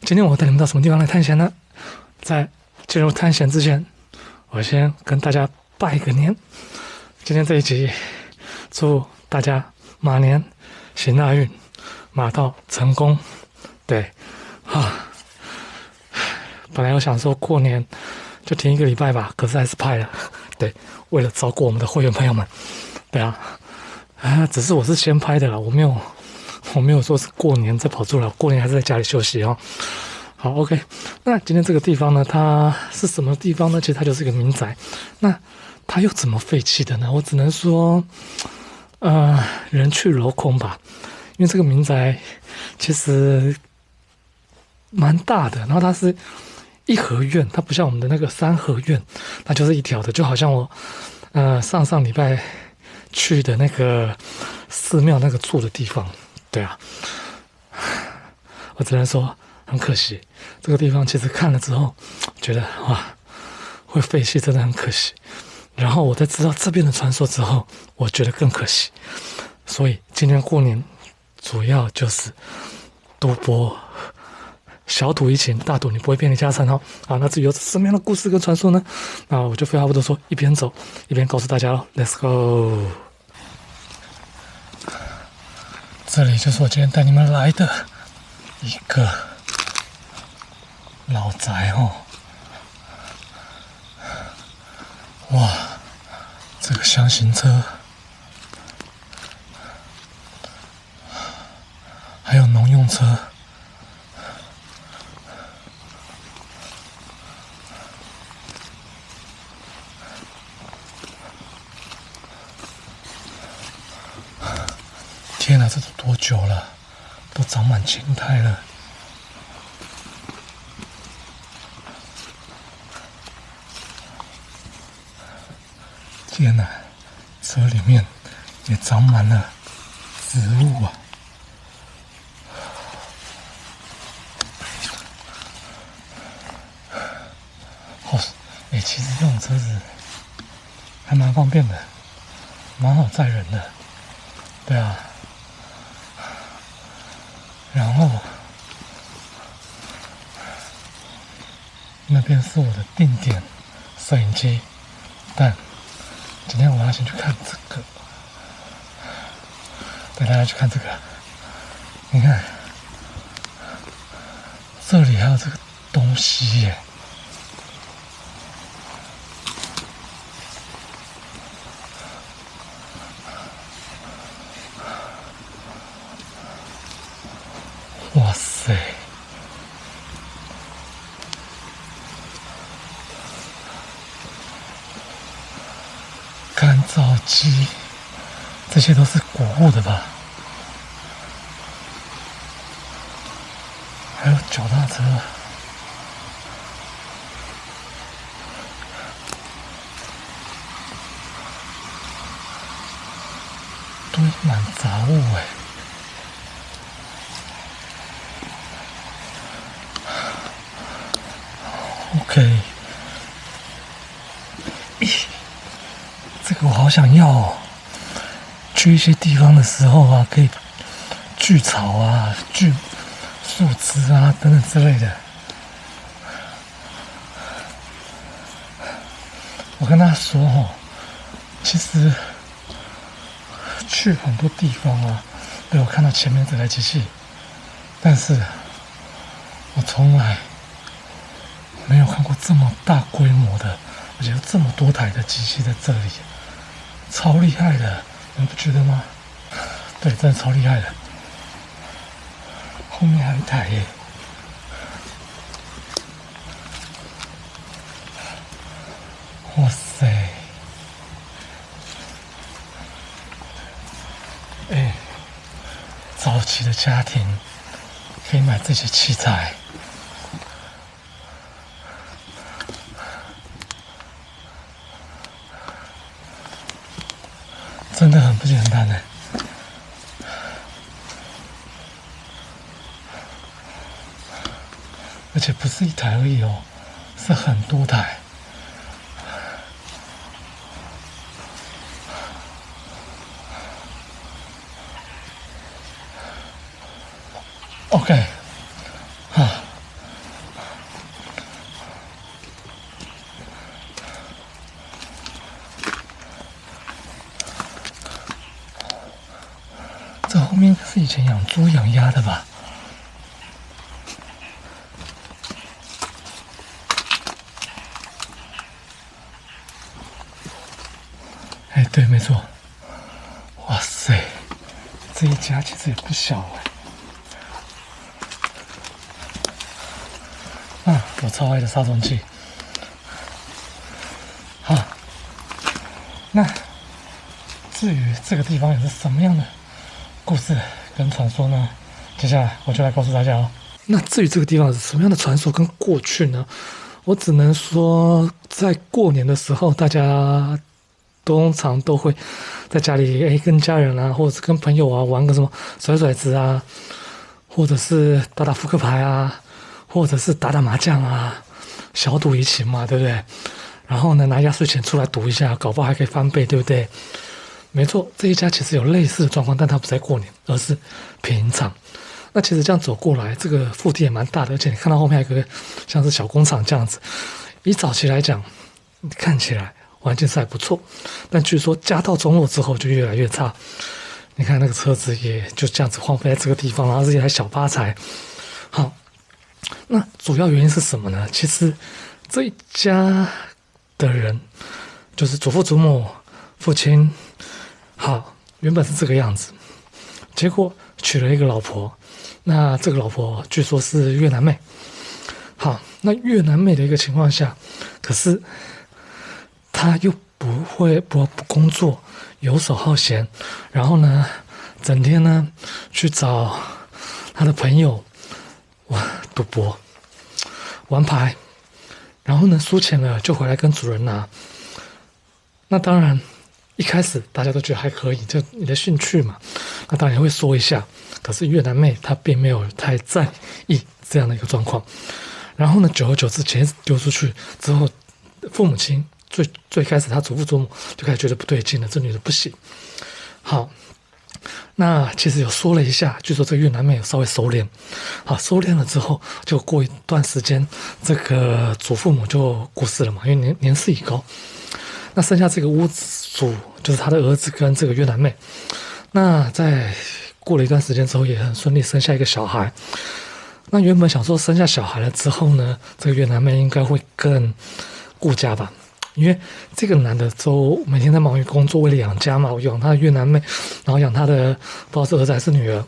今天我带你们到什么地方来探险呢？在进入探险之前，我先跟大家拜个年。今天这一集，祝大家马年行大运，马到成功。对，本来我想说过年就停1个礼拜吧，可是还是拍了。对，为了照顾我们的会员朋友们。对啊，只是我是先拍的啦，我没有说是过年再跑出来，过年还是在家里休息哦。好 ，OK。那今天这个地方呢，它是什么地方呢？其实它就是一个民宅。那它又怎么废弃的呢？我只能说，人去楼空吧。因为这个民宅其实蛮大的，然后它是一合院，它不像我们的那个3合院，它就是一条的，就好像我上礼拜去的那个寺庙那个住的地方。对啊，我只能说很可惜，这个地方其实看了之后觉得哇，会废弃真的很可惜。然后我在知道这边的传说之后，我觉得更可惜。所以今年过年主要就是赌博，小赌怡情，大赌你不会变离家产哦。好，那至于有什么样的故事跟传说呢？那我就废话不多说，一边走一边告诉大家喽。Let's go！ 这里就是我今天带你们来的一个老宅哦。哇，这个箱型车，还有农用车。天哪，这都多久了？都长满青苔了。天哪，车里面也长满了植物啊！其实这种车子还蛮方便的，蛮好载人的。对啊。然后那边是我的定点摄影机，但今天我要先去看这个，带大家去看这个。你看，这里还有这个东西耶！哇塞！干燥机，这些都是谷物的吧？还有脚踏车，堆满杂物哎。OK， 这个我好想要哦。去一些地方的时候啊，可以锯草啊、锯树枝啊等等之类的。我跟他说哦，其实去很多地方啊，都有看到前面这台机器，但是我从来没有看过这么大规模的，而且有这么多台的机器在这里，超厉害的，你不觉得吗？对，真的超厉害的。后面还有一台耶，哇塞！哎，早期的家庭可以买这些器材。真的很不简单呢，而且不是一台而已哦，是很多台。OK，面是以前养猪养鸭的吧？哎，对，没错。哇塞，这一家其实也不小哎。啊，我超爱的杀虫剂。好，那至于这个地方有是什么样的故事跟传说呢？接下来我就来告诉大家哦。那至于这个地方是什么样的传说跟过去呢？我只能说，在过年的时候，大家通常都会在家里跟家人啊，或者是跟朋友啊玩个什么甩骰子啊，或者是打打扑克牌啊，或者是打打麻将啊，小赌怡情嘛，对不对？然后呢，拿压岁钱出来赌一下，搞不好还可以翻倍，对不对？没错，这一家其实有类似的状况，但它不在过年，而是平常。那其实这样走过来，这个腹地也蛮大的，而且你看到后面还有个像是小工厂这样子。以早期来讲，看起来环境是还不错，但据说家道中落之后就越来越差。你看那个车子也就这样子荒废在这个地方，然后是一台小发财。好，那主要原因是什么呢？其实这一家的人就是祖父祖母、父亲，好，原本是这个样子，结果娶了一个老婆。那这个老婆据说是越南妹。好，那越南妹的一个情况下，可是她又不工作，游手好闲，然后呢，整天呢去找她的朋友赌博、玩牌，然后呢输钱了就回来跟主人拿。那当然，一开始大家都觉得还可以，就你的兴趣嘛，那当然也会说一下。可是越南妹她并没有太在意这样的一个状况，然后呢，久而久之，钱丢出去之后，父母亲最开始他祖父祖母就开始觉得不对劲了，这女的不行。好，那其实有说了一下，据说这个越南妹有稍微收敛，好，收敛了之后，就过一段时间，这个祖父母就过世了嘛，因为年事已高，那剩下这个屋主就是他的儿子跟这个越南妹，那在过了一段时间之后，也很顺利生下一个小孩。那原本想说生下小孩了之后呢，这个越南妹应该会更顾家吧，因为这个男的都每天在忙于工作，为了养家嘛，我养他的越南妹，然后养他的不知道是儿子还是女儿，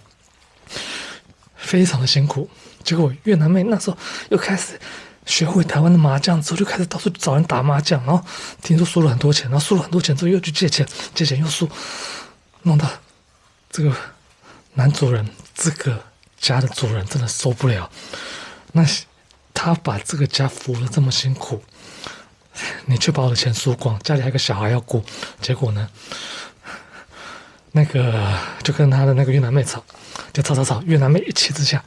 非常的辛苦。结果越南妹那时候又开始学会台湾的麻将之后，就开始到处找人打麻将，然后听说输了很多钱，然后输了很多钱之后又去借钱，借钱又输，弄到这个男主人这个家的主人真的受不了。那他把这个家扶得这么辛苦，你却把我的钱输光，家里还有个小孩要顾，结果呢，那个就跟他的那个越南妹吵，就吵，越南妹一气之下，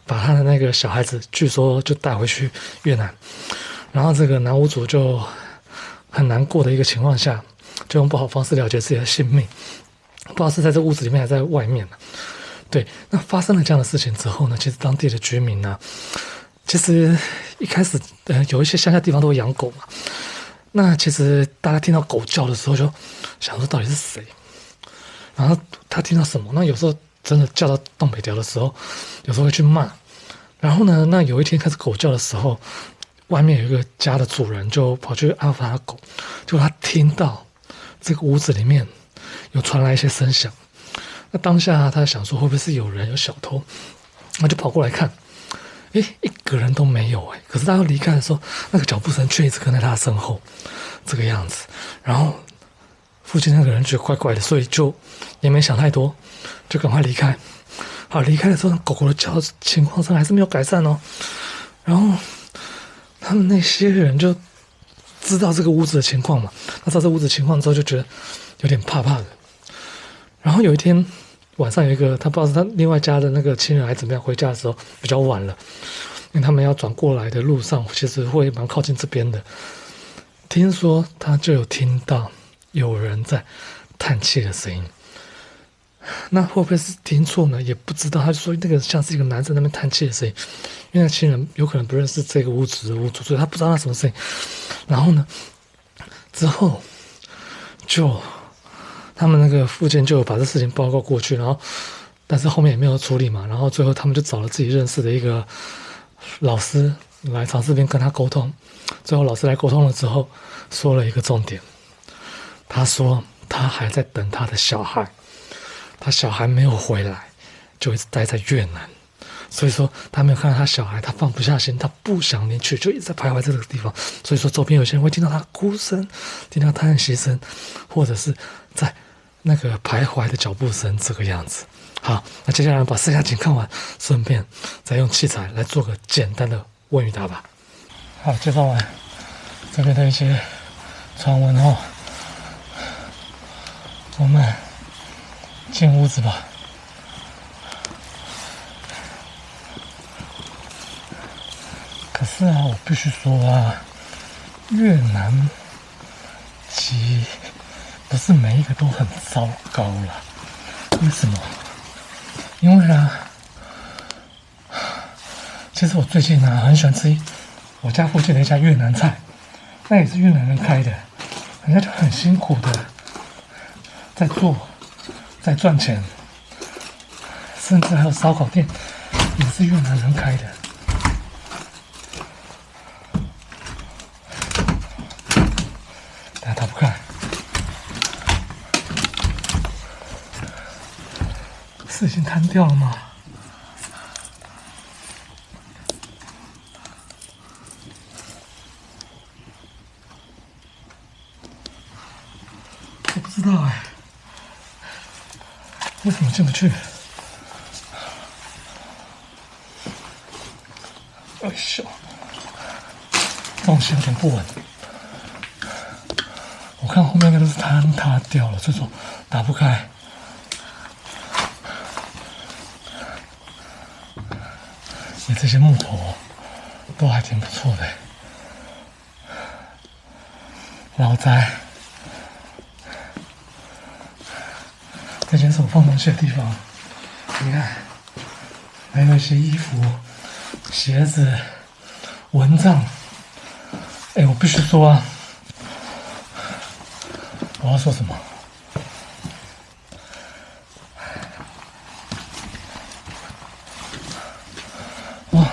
把他的那个小孩子据说就带回去越南，然后这个男屋主就很难过的一个情况下，就用不好方式了结自己的性命，不知道是在这屋子里面还是在外面呢。对，那发生了这样的事情之后呢，其实当地的居民呢，其实一开始有一些乡下地方都会养狗嘛，那其实大家听到狗叫的时候就想说到底是谁，然后他听到什么，那有时候真的叫到东北调的时候，有时候会去骂，然后呢，那有一天开始狗叫的时候，外面有一个家的主人就跑去安抚他的狗，结果他听到这个屋子里面有传来一些声响。那当下他想说会不会是有人有小偷，那就跑过来看，一个人都没有可是他要离开的时候，那个脚步声却一直跟在他的身后，这个样子。然后附近那个人觉得怪怪的，所以就也没想太多，就赶快离开。好，离开的时候，狗狗的叫情况上还是没有改善哦。然后他们那些人就知道这个屋子的情况嘛，那知道这屋子的情况之后，就觉得有点怕怕的。然后有一天晚上，有一个他不知道是他另外家的那个亲人还怎么样，回家的时候比较晚了，因为他们要转过来的路上其实会蛮靠近这边的。听说他就有听到有人在叹气的声音，那会不会是听错呢？也不知道。他就说那个像是一个男生在那边叹气的声音，因为那亲人有可能不认识这个屋子的屋主，所以他不知道那什么声音。然后呢，之后就他们那个附近就有把这事情报告过去，然后但是后面也没有处理嘛，然后最后他们就找了自己认识的一个老师来尝试这边跟他沟通，最后老师来沟通了之后，说了一个重点，他说他还在等他的小孩，他小孩没有回来，就一直待在越南。所以说他没有看到他小孩，他放不下心，他不想离去，就一直在徘徊这个地方。所以说周边有些人会听到他哭声，听到叹息声，或者是在那个徘徊的脚步声，这个样子。好，那接下来把剩下景看完，顺便再用器材来做个简单的问与答吧。好，介绍完这边的一些传闻后，我们进屋子吧。可是啊，我必须说啊，越南籍不是每一个都很糟糕啦。为什么？因为啊，其实我最近啊很喜欢吃我家附近的一家越南菜，那也是越南人开的，人家就很辛苦的在做，在赚钱，甚至还有烧烤店也是越南人开的。但他不看，事情摊掉了吗？我不知道哎，为什么进不去？哎呦，东西有点不稳。我看后面那个都是坍塌掉了，这种打不开。你这些木头都还挺不错的，老宅。这间是我放东西的地方，你看，还有一些衣服、鞋子、蚊帐。哎，我必须说啊，我要说什么？哇，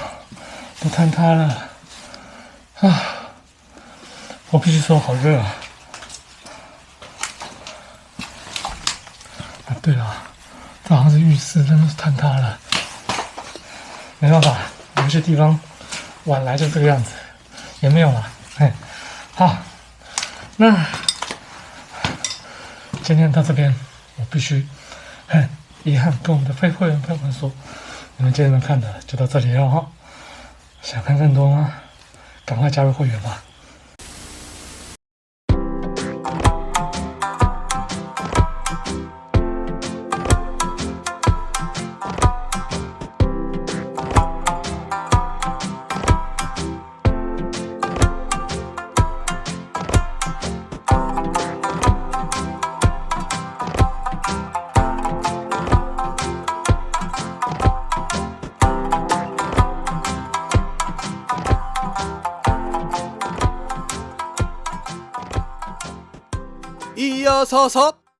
都坍塌了啊！我必须说，好热啊！啊，对了，这好像是浴室，真的是坍塌了。没办法，有些地方晚来就这个样子，也没有了。嘿，好，那今天到这边，我必须很遗憾跟我们的非会员朋友们说，你们今天能看的就到这里了哈。想看更多吗？赶快加入会员吧。咿呀嚓嚓，